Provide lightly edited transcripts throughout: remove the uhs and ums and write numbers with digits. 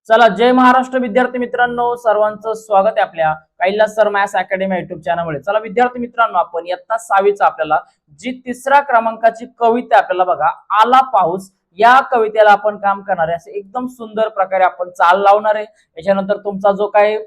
चला, जय महाराष्ट्र विद्यार्थी मित्रांनो, सर्वांचं स्वागत आहे आपल्या Kailas sir maths academy YouTube चॅनलमध्ये. चला विद्यार्थी मित्रांनो, आपण इयत्ता 6वीचा आपल्याला जी 3ऱ्या क्रमांकाची कविता आपल्याला बघा, आला पाऊस, या कवितेला आपण काम करणार आहे. असे एकदम सुंदर प्रकारे आपण चाल लावणार आहे. याच्यानंतर तुमचा जो काही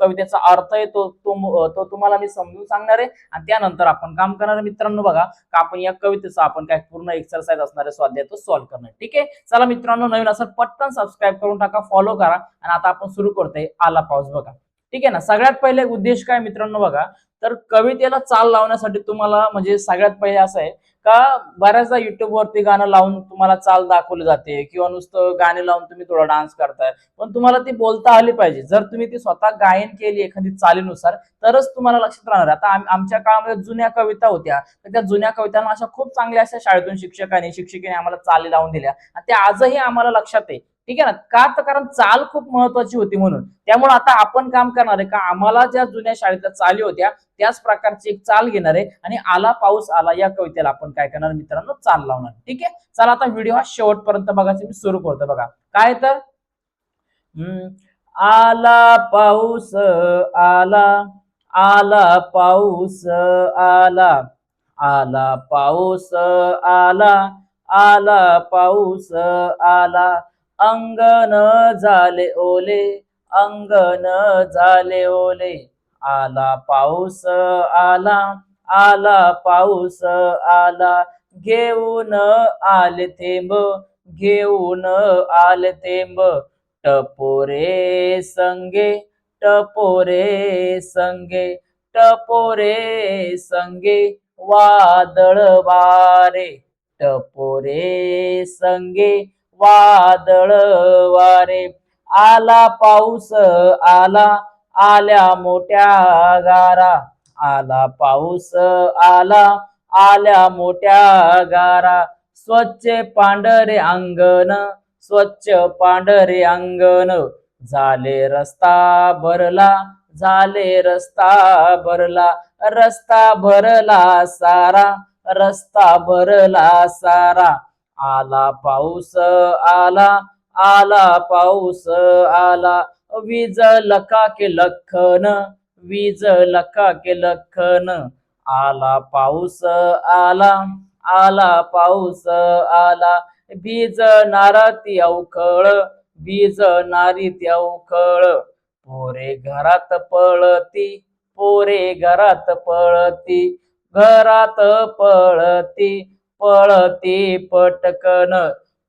कवितेचा अर्थ आहे तो तुम्हाला मी समजून सांगणार आहे आणि त्यानंतर आपण काम करणार आहे. मित्रांनो बघा, का आपण या कवितेचा आपण काय पूर्ण एक्सरसाइज असणार आहे, स्वाध्याय तो सॉल्व्ह करणार. ठीक आहे, चला मित्रांनो, नवीन असेल पटकन सबस्क्राईब करून टाका, फॉलो करा आणि आता आपण सुरू करतोय आला पाऊस. बघा, ठीक आहे ना. सगळ्यात पहिले उद्देश काय मित्रांनो बघा, तर कवितेला चाल लावण्यासाठी तुम्हाला म्हणजे सगळ्यात पहिले असं आहे का बऱ्याचदा युट्यूब वरती गाणं लावून तुम्हाला चाल दाखवली जाते किंवा नुसतं गाणे लावून तुम्ही थोडा डान्स करताय, पण तुम्हाला ती बोलता आली पाहिजे. जर तुम्ही ती स्वतः गायन केली एखादी चालीनुसार तरच तुम्हाला लक्षात राहणार. आता आमच्या काळामध्ये जुन्या कविता होत्या, तर त्या जुन्या कवितांना अशा खूप चांगल्या अशा शाळेतून शिक्षिकेने आम्हाला चाली लावून दिल्या आणि त्या आजही आम्हाला लक्षात आहे. ठीक आहे ना, का तर कारण चाल खूप महत्वाची होती म्हणून. त्यामुळे आता आपण काम करणार आहे का आम्हाला ज्या जुन्या शाळेतल्या चाली होत्या त्याच प्रकारची एक चाल घेणार आहे आणि आला पाऊस आला या कवितेला आपण काय करणार मित्रांनो, चाल लावणार. ठीक आहे, चला आता व्हिडिओ हा शेवटपर्यंत बघायचा मी सुरू करतो. बघा काय तर आला पाऊस आला, आला पाऊस आला, आला पाऊस आला, आला पाऊस आला, अंगण झाले ओले, अंगण झाले ओले, आला पाऊस आला, आला पाऊस आला, घेऊन आले थेंब, घेऊन आले थेंब, टपोरे संगे, टपोरे संगे, टपोरे संगे, वादळ वारे, टपोरे संगे, वादळ वारे, आला पाऊस आला, आल्या मोठ्या गारा, आला पाऊस आला, आल्या मोठ्या गारा, स्वच्छ पांढरे अंगण, स्वच्छ पांढरे अंगण, झाले रस्ता भरला, झाले रस्ता भरला, रस्ता भरला सारा, रस्ता भरला सारा, आला पाऊस आला, आला पाऊस आला, वीज लका के लखन, वीज लका के लखन, आला पाऊस आला, आला पाऊस आला, भिजणारा ती अवखळ, भिजणारी ती अवखळ, पोरे घरात पळती, पोरे घरात पळती, घरात पळती, पळती पटकन,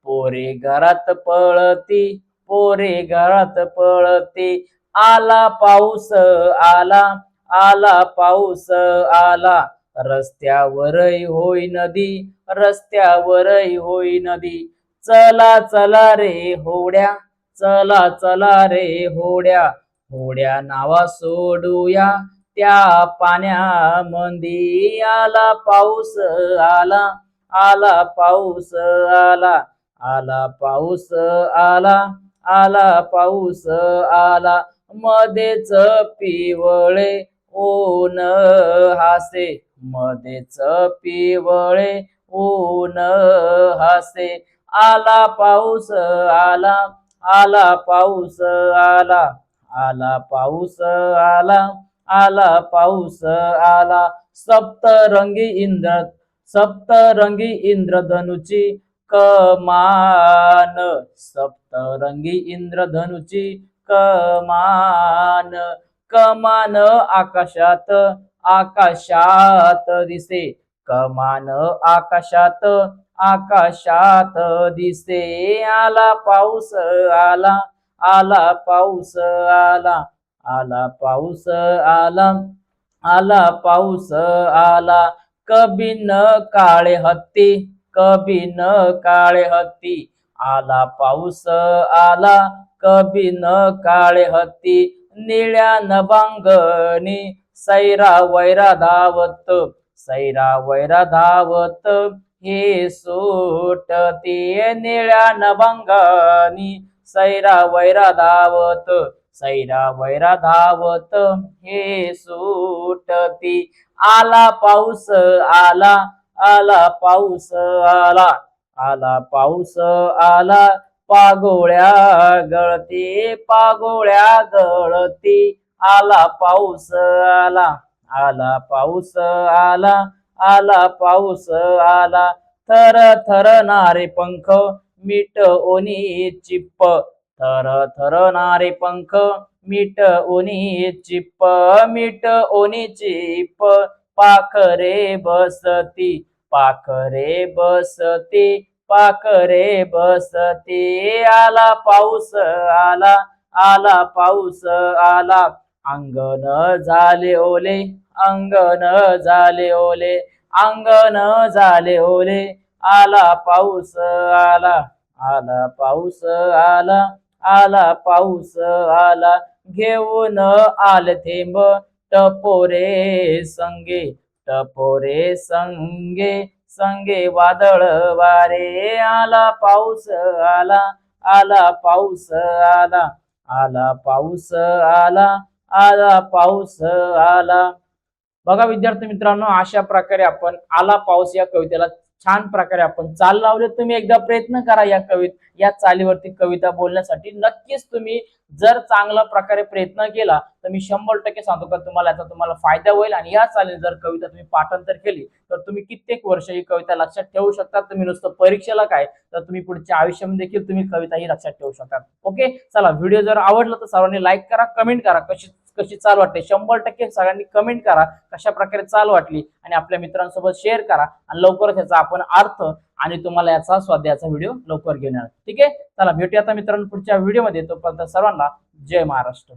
पोरे घरात पळती, पोरे घरात पळती, आला पाऊस आला, आला पाऊस आला, रस्त्यावरही होई नदी, रस्त्यावरही होई नदी, चला चला रे होड्या, चला चला रे होड्या, होड्या नावा सोडूया त्या पाण्यामंदी, आला पाऊस आला, आला पाऊस आला, आला पाऊस आला, आला पाऊस आला, मध्येच पिवळे ऊन हासे, मध्येच पिवळे ऊन हासे, आला पाऊस आला, आला पाऊस आला, आला पाऊस आला, आला पाऊस आला, सप्तरंगी इंद्र, सप्तरंगी इंद्रधनुची कमान, सप्तरंगी इंद्रधनुची कमान, कमान आकाशात, आकाशात दिसे, कमान आकाशात, आकाशात दिसे, आला पाऊस आला, आला पाऊस आला, आला पाऊस आला, आला पाऊस आला, कभी न काळे हत्ती, कभी न काळे हत्ती, आला पाऊस आला, कभी न काळे हत्ती, निळ्या नभांगणी सैरा वैरा धावत, सैरा वैरा धावत, हे सोटते, निळ्या नभांगणी सैरा वैरा धावत, सैरा वैरा धावत, हे सुटती, आला पाऊस आला, आला पाऊस आला, आला पाऊस आला, पागोळ्या गळती पागोळ्या गळती आला पाऊस आला आला पाऊस आला आला पाऊस आला थर थर नारे पंख मीठ ओनी चिप्प थर थर नारे पंख मीठ ओनी चिप्प मीठ ओनी चिप्प पाखरे बसती पाखरे बसती पाखरे बसती आला पाऊस आला आला पाऊस आला अंगण झाले ओले अंगण झाले ओले अंगण झाले ओले आला पाऊस आला आला पाऊस आला आला पाऊस आला घेऊन आले थेंब टपोरे संगे टपोरे संगे संगे वादळ वारे आला पाऊस आला आला पाऊस आला आला पाऊस आला आला पाऊस आला बघा विद्यार्थी मित्रांनो अशा प्रकारे आपण आला पाऊस या कवितेला छान प्रकारे आपण चाल लावले तुम्ही एकदा प्रयत्न करा या चालीवरती कविता बोलण्यासाठी नक्कीच तुम्ही जर चांगल्या प्रकारे प्रयत्न केला तर मी 100% सांगतो का तुम्हाला फायदा होईल आणि या चालीने जर कविता तुम्ही पाठांतर केली तर तुम्ही कित्येक वर्ष ही कविता लक्षात ठेवू शकता तुम्ही नुसतं परीक्षेला काय तर तुम्ही पुढच्या आयुष्यामध्ये देखील तुम्ही कविता ही लक्षात ठेवू शकता ओके चला व्हिडिओ जर आवडला तर सर्वांनी लाईक करा कमेंट करा कशी कशी चाल वाटते 100% सगळ्यांनी कमेंट करा कशा प्रकारे चाल वाटली आणि आपल्या मित्रांसोबत शेअर करा आणि लवकरच याचा आपण अर्थ आणि तुम्हाला याचा स्वाध्यायाचा व्हिडिओ लवकर घेऊन येणार ठीक आहे चला भेटूया आता मित्रांनो पुढच्या व्हिडिओमध्ये तोपर्यंत सर्वांना जय महाराष्ट्र